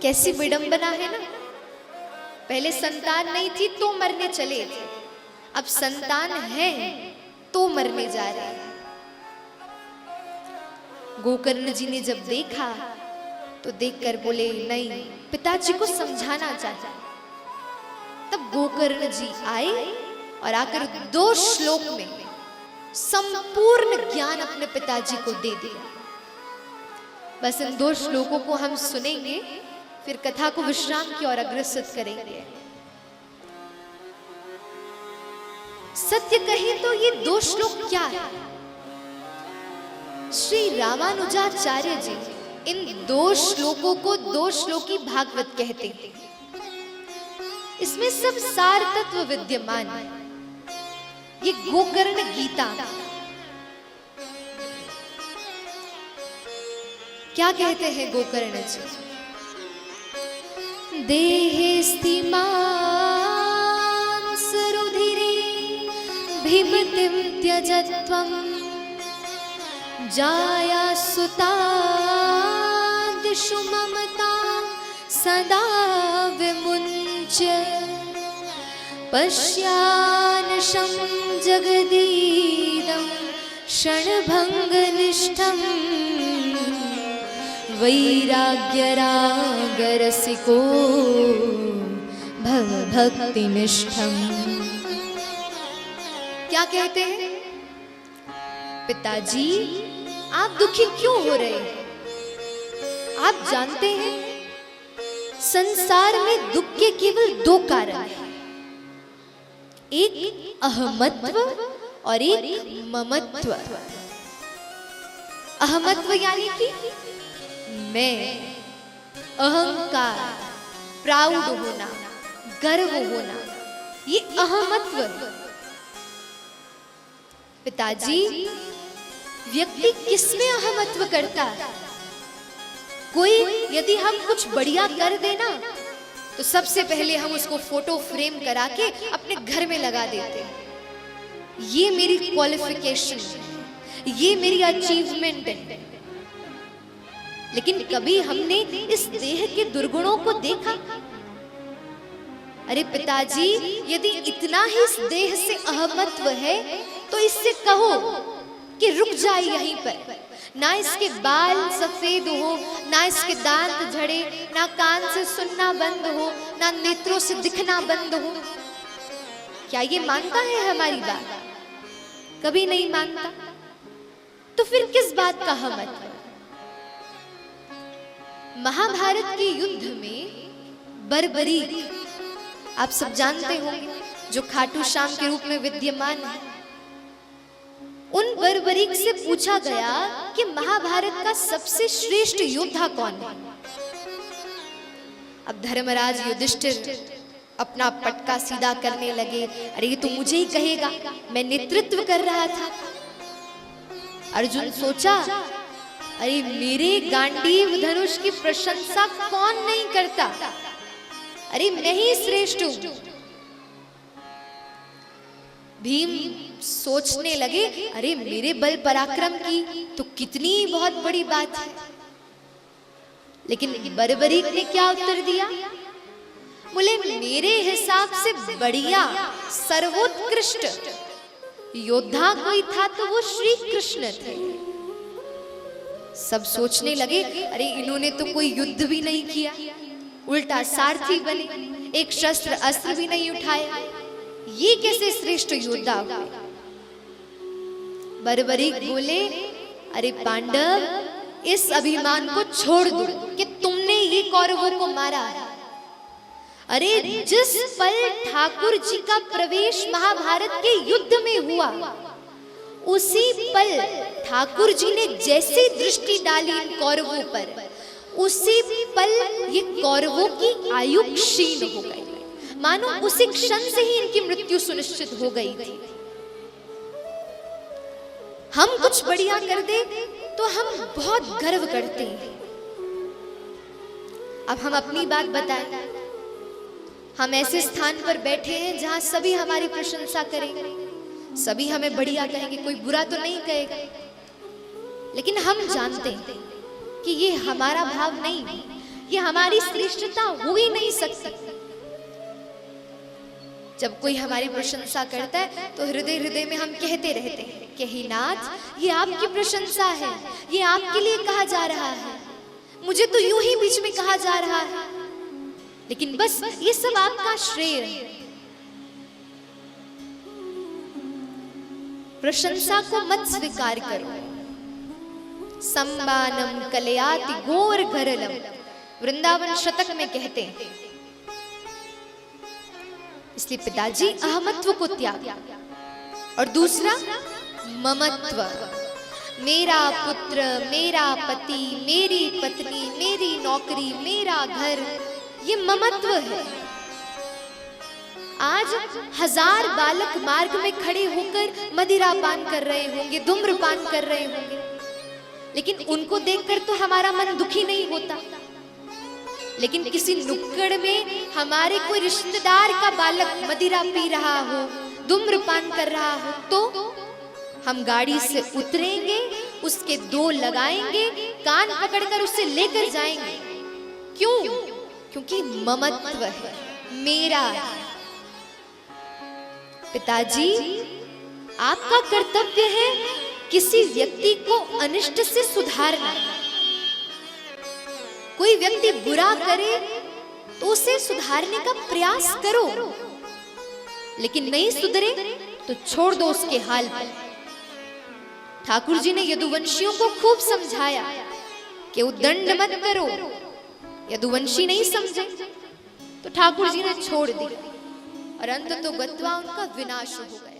कैसी विडंबना है ना। पहले संतान नहीं थी तो मरने चले थे, अब संतान है तो मरने जा रहे हैं। गोकर्ण जी ने जब देखा तो देखकर बोले नहीं, पिताजी को समझाना चाहता। तब गोकर्ण जी आए और आकर 2 श्लोक में संपूर्ण ज्ञान अपने पिताजी को दे दिया। बस इन 2 श्लोकों को हम सुनेंगे, फिर कथा को विश्राम की ओर अग्रसर करेंगे। सत्य कहें तो ये 2 श्लोक क्या है? श्री रामानुजाचार्य जी इन 2 श्लोकों को 2 श्लोकी भागवत कहते हैं। इसमें सब सार तत्व विद्यमान है। ये गोकर्ण गीता क्या कहते हैं गोकर्ण जी? देहेस्तिमां सरुधिरे भीमतिं त्यजत्वं जाया सुतादिषु ममतां सदा विमुञ्च पश्यानशं जगदीदं क्षणभङ्गनिष्ठं वैराग्यरागरसिको भवभक्तिनिष्ठम्। क्या कहते हैं? पिताजी आप दुखी क्यों हो रहे हैं? आप जानते हैं संसार में दुख के केवल 2 कारण हैं, एक अहमत्व और एक ममत्व। अहमत्व यानी कि मैं, अहंकार, प्राउड होना, गर्व होना, ये अहमत्व। पिताजी व्यक्ति किसमें अहमत्व करता है? कोई यदि हम कुछ बढ़िया कर देना तो सबसे पहले हम उसको फोटो फ्रेम करा के अपने घर में लगा देते हैं। ये मेरी क्वालिफिकेशन है, ये मेरी अचीवमेंट है। लेकिन कभी हमने इस देह के दुर्गुणों को देखा? अरे पिताजी यदि इतना ही इस देह से अहमत्व है तो इससे कहो कि रुक जाए यहीं पर। ना इसके बाल सफेद हो, ना इसके दांत झड़े, ना कान से सुनना बंद हो, ना नेत्रों से दिखना बंद हो। क्या ये मानता है हमारी बात? कभी नहीं मानता। तो फिर किस बात का अहमत्व? महाभारत के युद्ध में बर्बरीक आप सब जानते होंगे, जो खाटू श्याम के रूप में विद्यमान है। उन बर्बरीक से पूछा गया कि महाभारत का सबसे श्रेष्ठ योद्धा कौन है? अब धर्मराज युधिष्ठिर अपना पटका सीधा करने लगे। अरे ये तो मुझे ही कहेगा, मैं नेतृत्व कर रहा था। अर्जुन सोचा, अरे मेरे गांडीव धनुष की प्रशंसा कौन नहीं करता? अरे मैं ही श्रेष्ठ हूं। भीम सोचने लगे, अरे मेरे बल पराक्रम की तो कितनी बहुत बड़ी बात है। लेकिन बर्बरीक ने क्या उत्तर दिया? बोले मेरे हिसाब से बढ़िया सर्वोत्कृष्ट योद्धा कोई था तो वो श्री कृष्ण थे। सब सोचने लगे, अरे इन्होंने तो कोई युद्ध भी नहीं किया, उल्टा सारथी बने, एक शस्त्र अस्त्र भी नहीं उठाया, ये कैसे श्रेष्ठ योद्धा हुए? बर्बरीक बोले, अरे पांडव इस अभिमान को छोड़ दो कि तुमने ये कौरवों को मारा। अरे जिस पल ठाकुर जी का प्रवेश महाभारत के युद्ध में हुआ, उसी पल ठाकुर जी ने जैसे दृष्टि डाली इन कौरवों पर, उसी पल ये कौरवों की आयु क्षीण हो गई। मानो उसी क्षण से ही इनकी मृत्यु सुनिश्चित हो गई थी। हम कुछ बढ़िया कर दे तो हम बहुत गर्व करते हैं। अब हम अपनी बात बताएं। हम ऐसे स्थान पर बैठे हैं जहां सभी हमारी प्रशंसा करेंगे, सभी हमें बढ़िया कहेंगे, कोई बुरा तो नहीं कहेगा। लेकिन हम जानते हैं कि ये हमारा भाव नहीं है, ये हमारी श्रेष्ठता हो ही नहीं सकती। जब कोई हमारी प्रशंसा करता है तो हृदय हृदय में हम कहते रहते हैं कि हे नाथ, ये आपकी प्रशंसा है, ये आपके लिए कहा जा रहा है, मुझे तो यूं ही बीच में कहा जा रहा है, लेकिन बस ये सब आपका श्रेय है। प्रशंसा को मत स्वीकार करो। सम्मानम कलयाति घोर घरलम, वृंदावन शतक में कहते हैं। इसलिए पिताजी अहमत्व को त्याग, और दूसरा ममत्व। मेरा पुत्र, मेरा पति, मेरी पत्नी, मेरी नौकरी, मेरा घर, ये ममत्व है। आज 1000 बालक मार्ग में खड़े होकर मदिरा पान कर रहे होंगे, धूम्रपान कर रहे होंगे, लेकिन उनको देखकर तो हमारा मन दुखी नहीं होता। लेकिन किसी नुक्कड़ में हमारे कोई रिश्तेदार का बालक मदिरा पी रहा हो, धूम्रपान कर रहा हो, तो हम गाड़ी से उतरेंगे, उसके 2 लगाएंगे, कान पकड़कर उसे लेकर जाएंगे। क्यों? क्योंकि ममत्व है, मेरा है। पिताजी, आपका कर्तव्य है किसी व्यक्ति को अनिष्ट से सुधारना। कोई व्यक्ति बुरा करे तो उसे सुधारने का प्रयास करो, लेकिन नहीं सुधरे तो छोड़ दो उसके हाल पर। ठाकुर जी ने यदुवंशियों को खूब समझाया कि उद्दंड मत करो। यदुवंशी नहीं समझे तो ठाकुर जी ने छोड़ दी, और अंत तो गत्वा उनका विनाश हो गया।